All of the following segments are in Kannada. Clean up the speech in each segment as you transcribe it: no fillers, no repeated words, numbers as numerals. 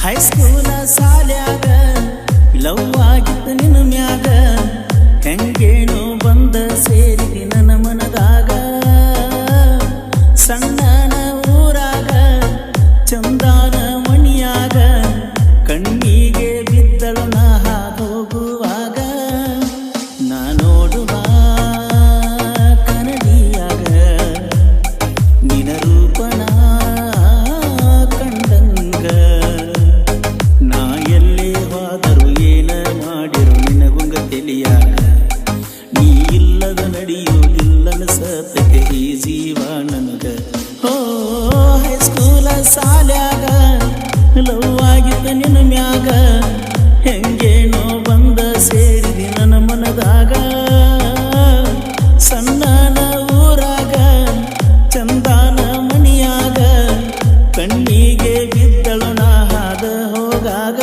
ಹೈಸ್ಕೂಲ ಸಾಲ್ಯಾಗ ಲವ್ ಆಗಿತ್ತು ನಿನ್ನ ಮ್ಯಾಗ ಹೆಂಗೇನೋ ಬಂದ ಸೇರಿದಿ ನನ್ನ ಮನದಾಗ ಸಣ್ಣನ ಊರಾಗ ಚಂದಾನ ಮಣಿಯಾಗ ಕಣ್ಣಿಗೆ ಬಿದ್ದಳು ನಾ ಹೋಗುವಾಗ ನಾ ನೋಡುವ ಕನಡಿಯಾಗ ನಿನ ರೂಪನ ಕಂಡಂಗ ನಾ ಎಲ್ಲೇ ಹೋದರು ಏನ ಮಾಡಿರು ನಿನಗುಂಗ ತಿಳಿಯಾಗ ನೀ ಇಲ್ಲದ ನಡೆಯುವುದಿಲ್ಲ ಸತ್ಯಕ್ಕೆ ಈ ಜೀವ ನನಗ ಓ ಹೈಸ್ಕೂಲ ಸಾಲ್ಯಾಗ ಲವ್ ಆಗಿತ್ತು ನಿನ್ನ ಮ್ಯಾಗ ಹೆಂಗೇನೋ ಬಂದ ಸೇರಿದಿ ನನ್ನ ಮನದಾಗ ಸಣ್ಣನ ಊರಾಗ ಚಂದಾನ ಮಣಿಯಾಗ ಕಣ್ಣಿಗೆ ಬಿದ್ದಳು ನಾ ಹಾದ ಹೋಗಾಗ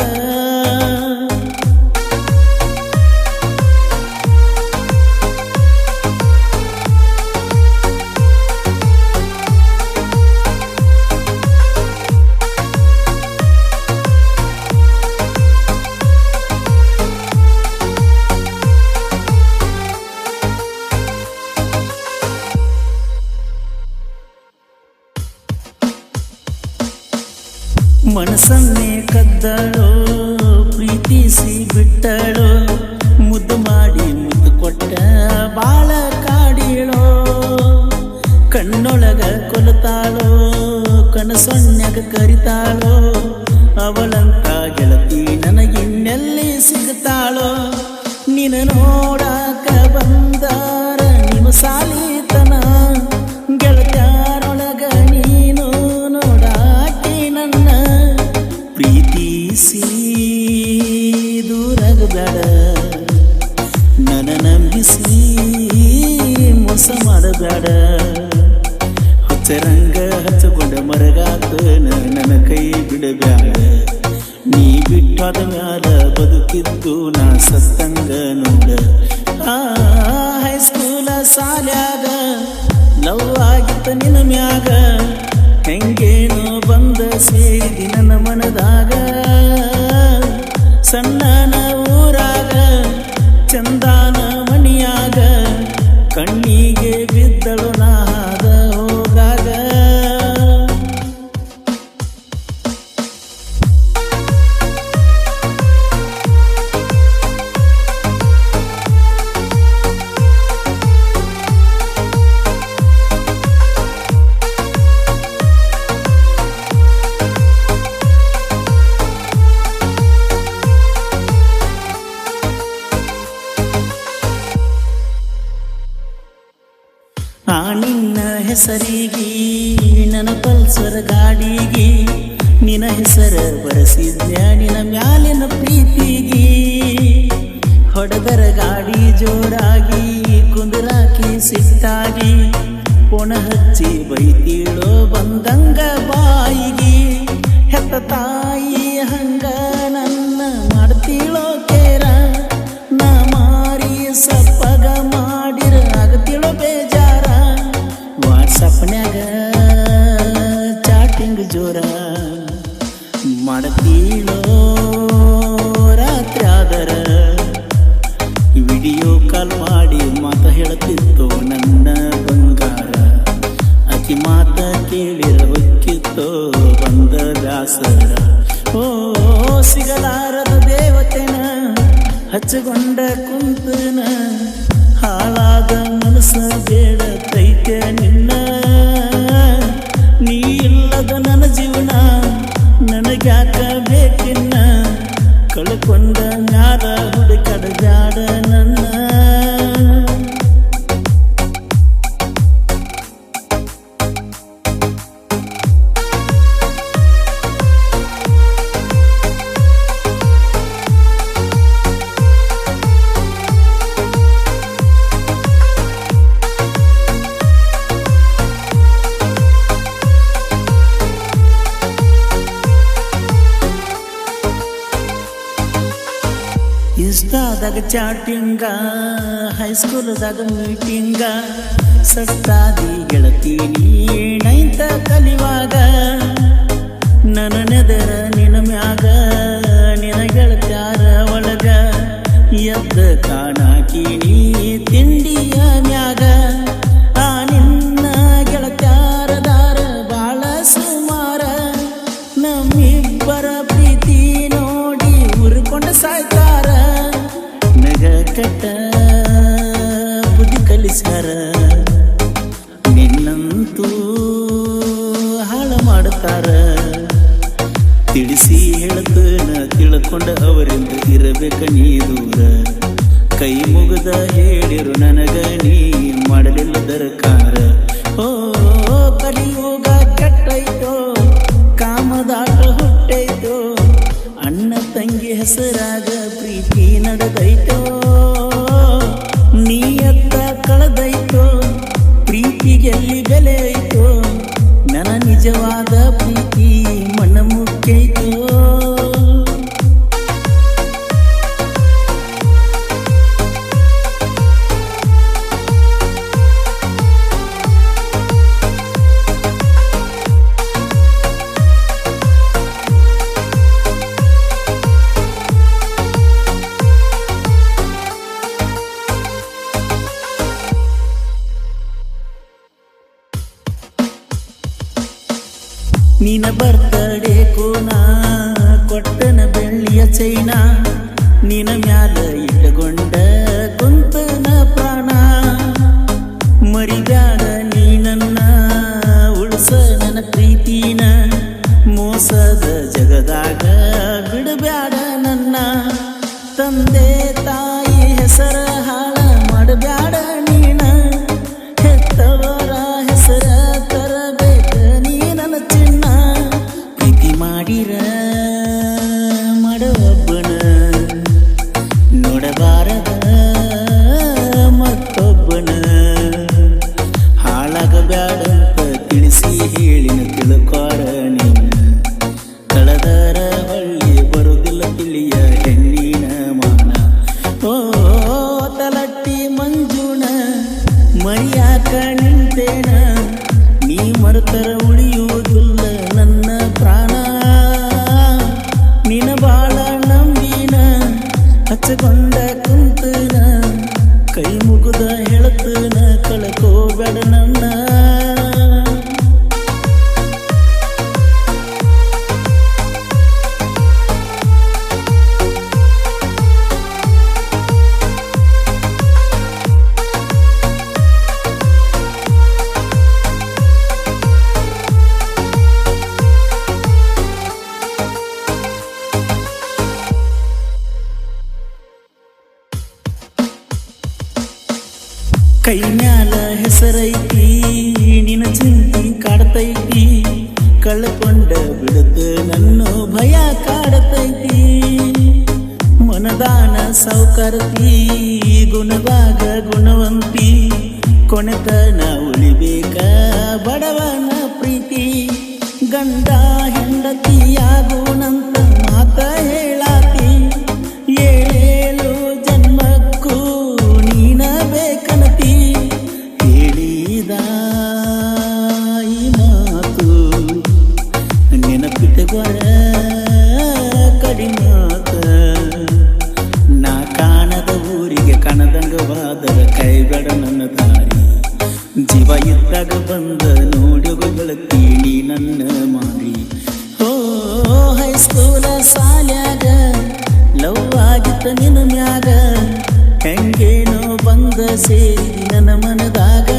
ಮನಸ್ಸನ್ನೇ ಕದ್ದಳೋ ಪ್ರೀತಿಸಿ ಬಿಟ್ಟಳೋ ಮುದ್ದು ಮಾಡಿ ಮುದ್ದು ಕೊಟ್ಟ ಬಾಳ ಕಾಡಿಳೋ ಕಣ್ಣೊಳಗ ಕೊಲತಾಳೋ ಕನಸೊನ್ಯಾಗ ಕರಿತಾಳೋ ಅವಳಂತ ಗೆಳತಿ ನನಗಿನ್ನೆಲ್ಲಿ ಸಿಗ್ತಾಳೋ ನಿನ್ನ ನೋಡಾಕ ಬಂದಾರ ನಿಮ್ಮ ಸಾಲಿತನ ಗೆಳತ್ಯಾರೊಳಗ ನೀನು ನೋಡಾಕಿ ನನ್ನ ಪ್ರೀತಿಸಿ ದೂರಾಗಬೇಡ ನನ್ನ ನಂಬಿಸಿ ಮೋಸ ಮಾಡಬೇಡ ಹುಚ್ಚರಂಗ ಹಚ್ಚಕೊಂಡ ಮರಗಾತ ನನ್ನ ಕೈ ಬಿಡಬೇಡ ನೀ ಬಿಟ್ಟಾದ ಮ್ಯಾಲ ಬದುಕಿದ್ದು ನಾ ಸತ್ತಂಗ ನೋಡ ಹೈಸ್ಕೂಲ ಸಾಲ್ಯಾಗ ಲವ್ ಆಗಿತ್ತು ನಿನ್ನ ಮ್ಯಾಗ ಹೆಂಗೇನೋ ಬಂದ ಸೇರಿದಿ ನನ್ನ ಮನದಾಗ ಸಣ್ಣನ ಊರಾಗ ಚಂದಾನ ಮಣಿಯಾಗ ಕಣ್ಣಿಗೆ ಬಿದ್ದಳು ನಾ ಹಾದ ಹೋಗಾಗ ನಿನ್ನ ಹೆಸರಿಗೆ ನನ್ನ ಪಲ್ಸರ್ ಗಾಡಿಗೆ ನಿನ್ನ ಹೆಸರ ಬರೆಸಿದ್ಯ ನಿನ್ನ ಮ್ಯಾಲಿನ ಪ್ರೀತಿಗೆ ಹೊಡೆದರ ಗಾಡಿ ಜೋರಾಗಿ ಕುಂದರಾಕಿ ಸಿಟ್ಟಾಗಿ ಪೊಣ ಹಚ್ಚಿ ಬೈತೀಳೋ ಬಂದಂಗ ಬಾಯಿಗೆ ಹೆತ್ತ ತಾಯಿ ಹಂಗ ನನ್ನ ಮಾಡ್ತೀಳೋ ಕೇರ ನಾ ಮಾರಿ ಸಪ್ಪಗ ಮಾಡಿರ ಆಗತಿಳೋ ಬೇಜಾರ ವಾಟ್ಸಪ್ನ್ಯಾಗ ಚಾಟಿಂಗ್ ಜೋರ ಮಾಡ್ತೀಳೋ ರಾತ್ರಿ ಆದರ ವಿಡಿಯೋ ಕಾಲ್ ಮಾಡಿ ಮಾತ ಹೇಳ್ತಿತ್ತು ನನ್ನ ಬಂಗಾರ ಅತಿ ಮಾತ ಕೇಳಿರ ಹೊಕ್ಕಿತ್ತೋ ಬಂದ ದಾಸರ ಓ ಸಿಗಲಾರದ ದೇವತೆನ ಹಚ್ಚಗೊಂಡ ಕುಂತನ ಹಾಳಾದ ಮನಸ್ಸ ಬೇಡ ತೈತೆ ನಿನ್ನ ನೀ ಇಲ್ಲದ ನನ್ನ ಜೀವನ ನನಗ್ಯಾಕ ಬೇಕಿನ್ನ ಕಳ್ಕೊಂಡ ಮ್ಯಾಲ ಹುಡುಕಡ ಜಾಡ ನನ್ನ ಇನ್ಸ್ಟಾದಾಗ ಚಾಟಿಂಗ ಹೈಸ್ಕೂಲ್ದಾಗ ಮೀಟಿಂಗ ಸಟ್ಟಾದಿ ಗೆಳತಿ ನೀ 9th ಕಲಿವಾಗ ನನ್ನ ನೆದರ ನಿನ್ನ ಮ್ಯಾಗ ಕೆಟ್ಟ ಬುದ್ಧಿ ಕಲಿಸ್ಯಾರ ನಿನ್ನಂತೂ ಹಾಳ ಮಾಡುತ್ತಾರ ತಿಳಿಸಿ ಹೇಳತನ ತಿಳ್ಕೊಂಡ ಅವರಿಂದ ಇರಬೇಕ ನೀ ದೂರ ಕೈ ಮುಗದ ಹೇಳಿರು ನನಗ ನೀ ಮಾಡಲಿಲ್ಲ ದರಕಾರ ಓ ಕಲಿಯುಗ ಕೆಟ್ಟೈತೋ ಕಾಮದಾಟ ಹುಟ್ಟೈತೋ ಅಣ್ಣ ತಂಗಿ ಹೆಸರಾಗ ಪ್ರೀತಿ ನಡೆದೈತೋ ನೀಯತ್ತ ಕಳೆದೈತೋ ಪ್ರೀತಿಗೆಲ್ಲಿ ಬೆಲೆ ಐತೋ ನನ್ನ ನಿಜವಾದ ಪ್ರೀತಿ ಮನ ಮುಕ್ಕೈತೋ ನಿನ ಬರ್ತಡೇ ಕೋನ ಕೊಟ್ಟನ ಬೆಳ್ಳಿಯ ಚೈನಾ ನಿನ ಮ್ಯಾಲ ಇಟ್ಟುಕೊಂಡ ಕುಂತನ ಪ್ರಾಣ ಮರಿಬ್ಯಾಡ ನೀ ನನ್ನ ಉಳಿಸ ನನ್ನ ಪ್ರೀತಿನ ಮೋಸದ ಜಗದಾಗ ಬಿಡಬ್ಯಾಡ ನನ್ನ ತಂದೆ ತಾಯಿ ಹೆಸರ ಹಾಳ ಮಾಡಬ್ಯಾಡ ನೀನ ಹೆತ್ತವರ ಹೆಸರ ತರಬೇಕ ನೀ ನನ್ನ ಚಿನ್ನ ಪ್ರೀತಿ ಮಾಡಿರ ಮಾಡೊಬ್ಬನ ನೋಡಬಾರದ ಮತ್ತೊಬ್ಬನ ಹಾಳಾಗಬ್ಯಾಡಂತ ತಿಳಿಸಿ ಹೇಳಿನ ತಿಳ್ಕೊರ ನೀನ ಕಳೆದರ ಹೊಳ್ಳಿ ಬರುವುದಿಲ್ಲ ತಿಳಿಯ ಹೆಣ್ಣಿನ ಮಾನ ಓ ತಲಟ್ಟಿ ಮಂಜುಣ ಮರಿಯಾಕ ನಿಂತೇನ ನೀ ಮರೆತರ ಉಳಿಯುವುದಿಲ್ಲ ನನ್ನ ಪ್ರಾಣ ನಿನ ಬಾಳ ನಂಬಿನ ಹಚ್ಚಕೊಂಡ ಕುಂತನ ಕೈ ಮುಗುದ ಹೇಳತನ ಕಳ್ಕೋಬೇಡ ನನ್ನ ಕೈ ಮ್ಯಾಲ ಹೆಸರೈತಿ ನಿನ ಚಿಂತಿ ಕಾಡ್ತೈತಿ ಕಳ್ಕೊಂಡ ಬಿಡುತ್ತ ನನ್ನ ಭಯ ಕಾಡತೈತಿ ಮನದಾನ ಸೌಕರ್ತಿ ಗುಣದಾಗ ಗುಣವಂತಿ ಕೊನೆತನ ಉಳಿಬೇಕ ಬಡವನ ಪ್ರೀತಿ ಗಂಡ ಹೆಂಡತಿಯಾಗುಣಂತ ಮಾತ ಹೇಳಾತಿ ಏಳೇಳು ಜನ್ಮಕ್ಕೂ ನೀನ ಬೇಕನತಿ ಹೇಳಿದ ಈ ಮಾತು ನೆನಪಿಟ್ಟುಕೊರ ಕಡಿಮಾತ ನಾ ಕಾಣದ ಊರಿಗೆ ಕಣದಂಗವಾದರ ಕೈಗಡ ನನ್ನ ದಾರಿ ಜೀವ ಇದ್ದಾಗ ಬಂದ ನೋಡುಗಳತ್ತಿ ನೀ ನನ್ನ ಮಾರಿ ಓ ಹೈಸ್ಕೂಲ ಸಾಲ್ಯಾಗ ಲವ್ ಆಗಿತ್ತ ನಿನ್ನ ಮ್ಯಾಗ ಹೆಂಗೇನೋ ಬಂದ ಸೇರಿ ನನ್ನ ಮನದಾಗ